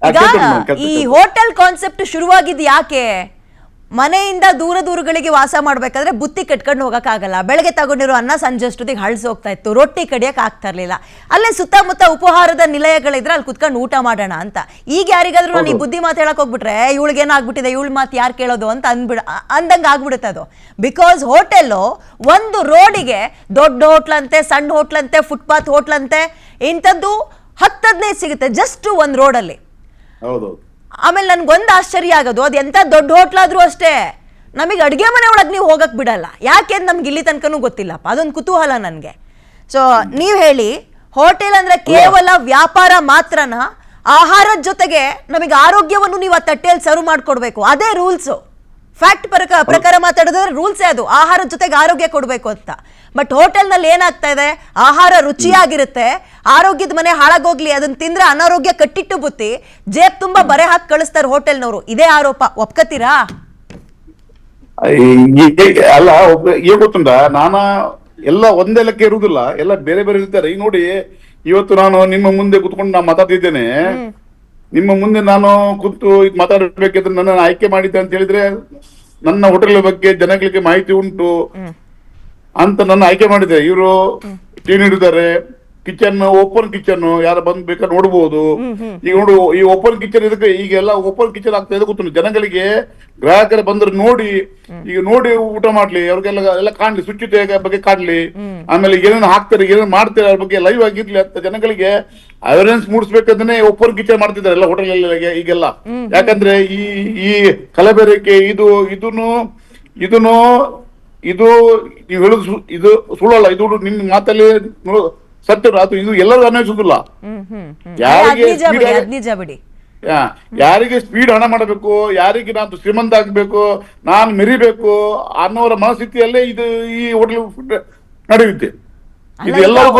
ಈಗ ಈ hotel concept ಶುರುವಾಗಿದ್ ಯಾಕೆ? ಮನೆಯಿಂದ ದೂರಗಳಿಗೆ ವಾಸ ಮಾಡ್ಬೇಕಾದ್ರೆ ಬುತ್ತಿ ಕಟ್ಕೊಂಡು ಹೋಗಕ್ಕಾಗಲ್ಲ. ಬೆಳಗ್ಗೆ ತಗೊಂಡಿರೋ ಅನ್ನ ಸಂಜೆ ಅಷ್ಟೊತ್ತಿಗೆ ಹಳ್ಸಿ ಹೋಗ್ತಾ ಇತ್ತು, ರೊಟ್ಟಿ ಕಡಿಯಕ್ ಆಗ್ತಾ ಇರ್ಲಿಲ್ಲ. ಅಲ್ಲೇ ಸುತ್ತಮುತ್ತ ಉಪಹಾರದ ನಿಲಯಗಳಿದ್ರೆ ಅಲ್ಲಿ ಕುತ್ಕೊಂಡು ಊಟ ಮಾಡೋಣ ಅಂತ. ಈಗ ಯಾರಿಗಾದ್ರೂ ನಾನು ಈ ಬುದ್ಧಿ ಮಾತು ಹೇಳಕ್ ಹೋಗ್ಬಿಟ್ರೆ ಇವಳಿಗೆ ಏನಾಗ್ಬಿಟ್ಟಿದೆ, ಇವಳ ಮಾತು ಯಾರು ಕೇಳೋದು ಅಂತ ಅಂದಂಗೆ ಆಗ್ಬಿಡುತ್ತೆ ಅದು. ಬಿಕಾಸ್ ಹೋಟೆಲ್ಲು ಒಂದು ರೋಡಿಗೆ ದೊಡ್ಡ ಹೋಟ್ಲಂತೆ, ಸಣ್ಣ ಹೋಟ್ಲಂತೆ, ಫುಟ್ಪಾತ್ ಹೋಟ್ಲಂತೆ ಇಂಥದ್ದು 10-15 ಸಿಗುತ್ತೆ ಜಸ್ಟ್ ಒಂದು ರೋಡಲ್ಲಿ. ಆಮೇಲೆ ನನ್ಗೊಂದು ಆಶ್ಚರ್ಯ ಆಗೋದು, ಅದು ಎಂತ ದೊಡ್ಡ ಹೋಟ್ಲಾದ್ರೂ ಅಷ್ಟೇ ನಮಗೆ ಅಡುಗೆ ಮನೆ ಒಳಗೆ ನೀವು ಹೋಗಕ್ ಬಿಡಲ್ಲ. ಯಾಕೆ ಅಂತ ನಮ್ಗೆ ಇಲ್ಲಿ ತನಕನೂ ಗೊತ್ತಿಲ್ಲಪ್ಪ. ಅದೊಂದು ಕುತೂಹಲ ನನಗೆ. ಸೊ ನೀವು ಹೇಳಿ, ಹೋಟೆಲ್ ಅಂದ್ರೆ ಕೇವಲ ವ್ಯಾಪಾರ ಮಾತ್ರನ? ಆಹಾರದ ಜೊತೆಗೆ ನಮಗೆ ಆರೋಗ್ಯವನ್ನು ನೀವು ಆ ತಟ್ಟೆಯಲ್ಲಿ ಸರ್ವ್ ಮಾಡ್ಕೊಡ್ಬೇಕು, ಅದೇ ರೂಲ್ಸು. ಫ್ಯಾಕ್ಟ್ ಪ್ರಕಾರ ಮಾತಾಡಿದ್ರೆ ರೂಲ್ಸೇ ಅದು, ಆಹಾರದ ಜೊತೆಗೆ ಆರೋಗ್ಯ ಕೊಡಬೇಕು ಅಂತ. ಬಟ್ ಹೋಟೆಲ್ನಲ್ಲಿ ಏನಾಗ್ತಾ ಇದೆ, ಆಹಾರ ರುಚಿಯಾಗಿರುತ್ತೆ, ಆರೋಗ್ಯದ ಮನೆ ಹಾಳಾಗೋಗ್ಲಿ, ಅದನ್ನ ತಿಂದ್ರೆ ಅನಾರೋಗ್ಯ ಕಟ್ಟಿಟ್ಟು ಬುತ್ತಿ, ಜೇಬ್ ತುಂಬಾ ಬರೆ ಹಾಕಿ ಕಳಿಸ್ತಾರೆ ಹೋಟೆಲ್ನವರು. ಇದೇ ಆರೋಪ, ಒಪ್ಕತ್ತೀರಾ? ಅಲ್ಲ, ಏನ್ ಗೊತ್ತುಂಟ, ಎಲ್ಲ ಒಂದೇ ಲೆಕ್ಕ ಇರುವುದಿಲ್ಲ, ಎಲ್ಲ ಬೇರೆ ಬೇರೆ ಇರ್ತಾರೆ. ಈಗ ನೋಡಿ, ಇವತ್ತು ನಾನು ನಿಮ್ಮ ಮುಂದೆ ಕುತ್ಕೊಂಡು ನಾನು ಮಾತಾಡ್ತಿದ್ದೇನೆ. ನಿಮ್ಮ ಮುಂದೆ ನಾನು ಕೂತು ಮಾತಾಡಬೇಕಿದ್ರೆ ನನ್ನನ್ನು ಆಯ್ಕೆ ಮಾಡಿದ್ದೆ ಅಂತ ಹೇಳಿದ್ರೆ ನನ್ನ ಹೋಟೆಲ್ ಬಗ್ಗೆ ಜನಗಳಿಗೆ ಮಾಹಿತಿ ಉಂಟು ಅಂತ ನನ್ನ ಆಯ್ಕೆ ಮಾಡಿದೆ. ಇವರು ಟೀ ನೀಡಿದ್ದಾರೆ, ಕಿಚನ್ ಓಪನ್ ಕಿಚನ್, ಯಾರು ಬಂದ್ ಬೇಕಾದ್ರೆ ನೋಡ್ಬೋದು. ಈಗ ನೋಡು, ಈ ಓಪನ್ ಕಿಚನ್ ಇದಕ್ಕೆ ಈಗೆಲ್ಲ ಓಪನ್ ಕಿಚನ್ ಆಗ್ತಾ ಇದೆ ಗೊತ್ತು, ಜನಗಳಿಗೆ ಗ್ರಾಹಕರು ಬಂದ್ರೆ ನೋಡಿ, ಈಗ ನೋಡಿ ಊಟ ಮಾಡ್ಲಿ, ಅವ್ರಿಗೆಲ್ಲ ಕಾಣ್ಲಿ, ಶುಚಿತೆ ಬಗ್ಗೆ ಕಾಣ್ಲಿ, ಆಮೇಲೆ ಏನೇನು ಹಾಕ್ತಾರೆ, ಏನೇನು ಮಾಡ್ತಾರೆ ಅದ್ರ ಬಗ್ಗೆ ಲೈವ್ ಆಗಿರ್ಲಿ ಅಂತ ಜನಗಳಿಗೆ ಅವೇರ್ನೆಸ್ ಮೂಡಿಸ್ಬೇಕಂದ್ರೆ ಓಪನ್ ಕಿಚನ್ ಮಾಡ್ತಿದ್ದಾರೆ ಎಲ್ಲ ಹೋಟೆಲ್ ಈಗೆಲ್ಲ. ಯಾಕಂದ್ರೆ ಈ ಕಲಬೆರಕೆ ಇದು ನೀವು ಹೇಳುದು ಇದು ಸುಳ್ಳಲ್ಲ, ಇದು ನಿಮ್ಮ ಮಾತಲ್ಲಿ ಸತ್ಯ, ಅದು ಇದು ಎಲ್ಲರೂ ಅನ್ವಯಿಸುದಿಲ್ಲ. ಯಾರಿಗೆ ಸ್ಪೀಡ್ ಹಣ ಮಾಡಬೇಕು, ಯಾರಿಗೆ ನಾನು ಶ್ರೀಮಂತ ಆಗ್ಬೇಕು, ನಾನು ಮೆರಿಬೇಕು ಅನ್ನೋರ ಮನಸ್ಥಿತಿಯಲ್ಲೇ ಇದು ಈ ಹೋಟೆಲ್ ನಡೆಯುತ್ತೆ. ಇದು ಎಲ್ಲರಿಗೂ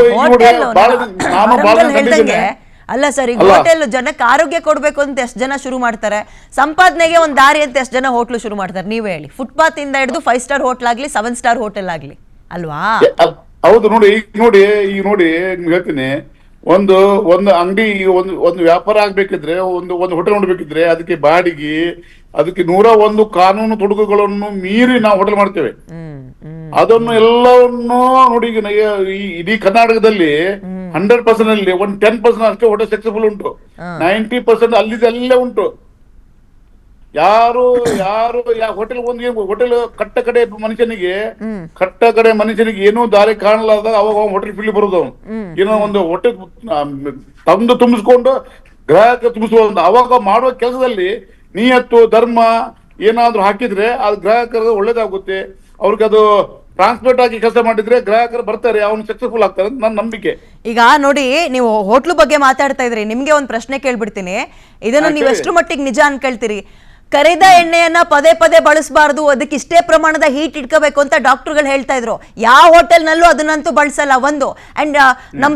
ಅಲ್ಲ ಸರ್, ಈಗ ಹೋಟೆಲ್ ಜನಕ್ಕೆ ಆರೋಗ್ಯ ಕೊಡ್ಬೇಕು ಅಂತ ಎಷ್ಟು ಜನ ಶುರು ಮಾಡ್ತಾರೆ, ಸಂಪಾದನೆಗೆ ಒಂದು ದಾರಿ ಅಂತ ಎಷ್ಟು ಜನ ಹೋಟ್ಲು ಶುರು ಮಾಡ್ತಾರೆ. ನೀವೇ ಹೇಳಿ, ಫುಟ್ಪಾತ್ ಇಂದ ಹಿಡಿದು 5 ಸ್ಟಾರ್ ಹೋಟೆಲ್ ಆಗ್ಲಿ, 7 ಸ್ಟಾರ್ ಹೋಟೆಲ್ ಆಗ್ಲಿ, ಅಲ್ವಾ? ಹೌದು. ಈಗ ನೋಡಿ ನಿಮ್ಗೆ ಹೇಳ್ತೀನಿ, ಒಂದು ಅಂಗಡಿ, ಒಂದು ವ್ಯಾಪಾರ ಆಗ್ಬೇಕಿದ್ರೆ, ಒಂದು ಹೋಟೆಲ್ ನೋಡ್ಬೇಕಿದ್ರೆ ಅದಕ್ಕೆ ಬಾಡಿಗೆ, ಅದಕ್ಕೆ 101 ಕಾನೂನು ತೊಡಕುಗಳನ್ನು ಮೀರಿ ನಾವು ಹೋಟೆಲ್ ಮಾಡ್ತೇವೆ. ಅದನ್ನು ಎಲ್ಲವನ್ನು ನೋಡಿ, ಇಡೀ ಕರ್ನಾಟಕದಲ್ಲಿ 100% ಅಲ್ಲಿ 10% ಅಷ್ಟೇ ಹೋಟೆಲ್ ಸಕ್ಸಸ್ಫುಲ್ ಉಂಟು, 90% ಅಲ್ಲೇ ಉಂಟು. ಯಾರು ಹೋಟೆಲ್ ಕಟ್ಟ ಕಡೆ ಮನುಷ್ಯನಿಗೆ ಏನೋ ದಾರಿ ಕಾಣಲಾದಾಗ ಅವಾಗ ಹೋಟೆಲ್ ಫೀಲ್ಡ್ ಬರೋದು. ಅವನು ಏನೋ ಒಂದು ಹೊಟ್ಟೆ ತಂದು ತುಂಬಿಸ್ಕೊಂಡು ಗ್ರಾಹಕ ತುಂಬಿಸುವಂತ ಅವಾಗ ಮಾಡುವ ಕೆಲಸದಲ್ಲಿ ನಿಯತ್ತು ಧರ್ಮ ಏನಾದ್ರೂ ಹಾಕಿದ್ರೆ ಅದು ಗ್ರಾಹಕರಿಗೆ ಒಳ್ಳೇದಾಗುತ್ತೆ. ಅವ್ರಿಗೆ ಅದು ಟ್ರಾನ್ಸ್ಪೋರ್ಟ್ ಆಗಿ ಕೆಲಸ ಮಾಡಿದ್ರೆ ಗ್ರಾಹಕರು ಬರ್ತಾರೆ, ಅವನು ಸಕ್ಸಸ್ಫುಲ್ ಆಗ್ತಾರೆ ಅಂತ ನನ್ನ ನಂಬಿಕೆ. ಈಗ ನೋಡಿ, ನೀವು ಹೋಟ್ಲು ಬಗ್ಗೆ ಮಾತಾಡ್ತಾ ಇದ್ರಿ, ನಿಮ್ಗೆ ಒಂದು ಪ್ರಶ್ನೆ ಕೇಳ್ಬಿಡ್ತೀನಿ. ಇದನ್ನ ನೀವು ಎಷ್ಟು ಮಟ್ಟಿಗೆ ನಿಜ ಅನ್ಕೊಳ್ತೀರಿ? ಕರಿದ ಎಣ್ಣೆಯನ್ನ ಪದೇ ಪದೇ ಬಳಸಬಾರ್ದು, ಅದಕ್ಕೆ ಇಷ್ಟೇ ಪ್ರಮಾಣದ ಹೀಟ್ ಇಟ್ಕೋಬೇಕು ಅಂತ ಡಾಕ್ಟರ್ಗಳು ಹೇಳ್ತಾ ಇದ್ರು. ಯಾವ ಹೋಟೆಲ್ನಲ್ಲೂ ಅದನ್ನಂತೂ ಬಳಸಲ್ಲ. ಒಂದು ಅಂಡ್ ನಮ್ಮ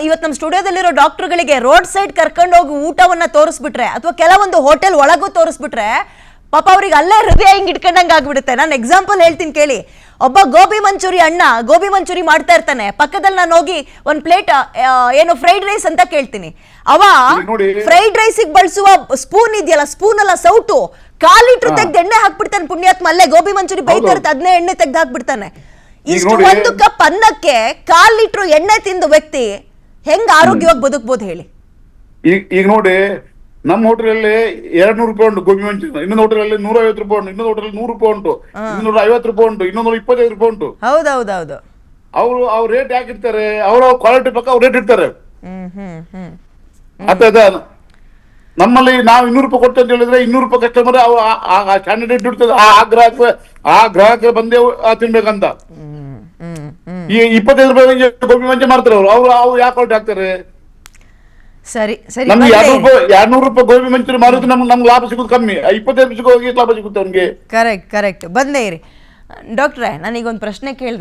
ಇವತ್ತು ನಮ್ಮ ಸ್ಟುಡಿಯೋದಲ್ಲಿರೋ ಡಾಕ್ಟರ್ಗಳಿಗೆ ರೋಡ್ ಸೈಡ್ ಕರ್ಕೊಂಡು ಹೋಗಿ ಊಟವನ್ನ ತೋರಿಸ್ಬಿಟ್ರೆ, ಅಥವಾ ಕೆಲವೊಂದು ಹೋಟೆಲ್ ಒಳಗೂ ತೋರಿಸ್ಬಿಟ್ರೆ ಪಾಪ ಅವ್ರಿಗೆ ಅಲ್ಲೇ ಹೃದಯ ಹಿಂಗ್ ಇಟ್ಕೊಂಡಂಗೆ ಆಗ್ಬಿಡುತ್ತೆ. ನಾನು ಎಕ್ಸಾಂಪಲ್ ಹೇಳ್ತೀನಿ ಕೇಳಿ. ಒಬ್ಬ ಗೋಬಿ ಮಂಚೂರಿ ಮಾಡ್ತಾ ಇರ್ತಾನೆ, ಪಕ್ಕದಲ್ಲಿ ನಾನು ಹೋಗಿ ಒಂದ್ ಪ್ಲೇಟ್ ಏನು ಫ್ರೈಡ್ ರೈಸ್ ಅಂತ ಕೇಳ್ತೀನಿ. ಅವ ಫ್ರೈಡ್ ರೈಸಿಗೆ ಬಳಸುವ ಸ್ಪೂನ್ ಇದೆಯಲ್ಲ, ಸ್ಪೂನ್ ಅಲ್ಲ ಸೌಟು, 1/4 ಲೀಟರ್ ತೆಗ್ದು ಎಣ್ಣೆ ಹಾಕ್ಬಿಡ್ತಾನೆ ಪುಣ್ಯಾತ್ಮ. ಅಲ್ಲೇ ಗೋಬಿ ಮಂಚೂರಿ ಬೈತಾ ಇರುತ್ತೆ, ಅದನ್ನೇ ಎಣ್ಣೆ ತೆಗ್ದು ಹಾಕ್ಬಿಡ್ತಾನೆ. ಇಷ್ಟು ಒಂದು ಕಪ್ ಅನ್ನಕ್ಕೆ 1/4 ಲೀಟರ್ ಎಣ್ಣೆ ತಿಂದು ವ್ಯಕ್ತಿ ಹೆಂಗ್ ಆರೋಗ್ಯವಾಗಿ ಬದುಕಬಹುದು ಹೇಳಿ? ಈಗ ನೋಡಿ, ನಮ್ಮ ಹೋಟೆಲಲ್ಲಿ 200 ರೂಪಾಯಿ ಉಂಟು ಗೋಬಿ ಮಂಚೂರಿ, ಇನ್ನೊಂದು ಹೋಟೆಲಲ್ಲಿ 150 ರೂಪಾಯಿ ಉಂಟು, ಇನ್ನೊಂದು ಹೋಟೆಲ್ 100 ರೂಪಾಯಿ ಉಂಟು, 250 ರೂಪಾಯಿ ಉಂಟು, ಇನ್ನೊಂದು 25 ರೂಪಾಯಿ ಉಂಟು. ಹೌದೌದೌದು. ಅವ್ರು ರೇಟ್ ಯಾಕಿರ್ತಾರೆ, ಅವ್ರ ಕ್ವಾಲಿಟಿ ಪಕ್ಕ ಅವ್ರು ರೇಟ್ ಇರ್ತಾರೆ. ನಮ್ಮಲ್ಲಿ ನಾವು 200 ರೂಪಾಯಿ ಕೊಡ್ತೇವೆ ಅಂತ ಹೇಳಿದ್ರೆ 200 ರೂಪಾಯಿ ಕಸ್ಟಮರ್ ಕ್ಯಾಂಡಿಡೇಟ್ ಇರ್ತದೆ, ಆ ಗ್ರಾಹಕರು ಬಂದೇ ತಿನ್ಬೇಕಂತ. ಈ 25 ರೂಪಾಯಿ ಗೋಬಿ ಮಂಚೂರಿ ಮಾಡ್ತಾರೆ ಅವ್ರು ಯಾಕೆ ಕ್ವಾಲಿಟಿ ಹಾಕ್ತಾರೆ? ಸರಿ ಸರಿ, ನಮ್ಗೆ 200 ರೂಪಾಯಿ ಗೋಬಿ ಮಂಚೂರಿ ಮಾರಿದ್ರೆ ನಮ್ಗೆ ಲಾಭ ಸಿಗೋದು ಕಮ್ಮಿ, 25 ರೂಪಾಯಿ ಲಾಭ ಸಿಗುತ್ತೆ ಅವ್ನಿಗೆ. ಕರೆಕ್ಟ್ ಬಂದೇ ಇರಿ ಡಾಕ್ಟ್ರೆ. ನಾನೀಗೊಂದು ಪ್ರಶ್ನೆ ಕೇಳಿದೆ.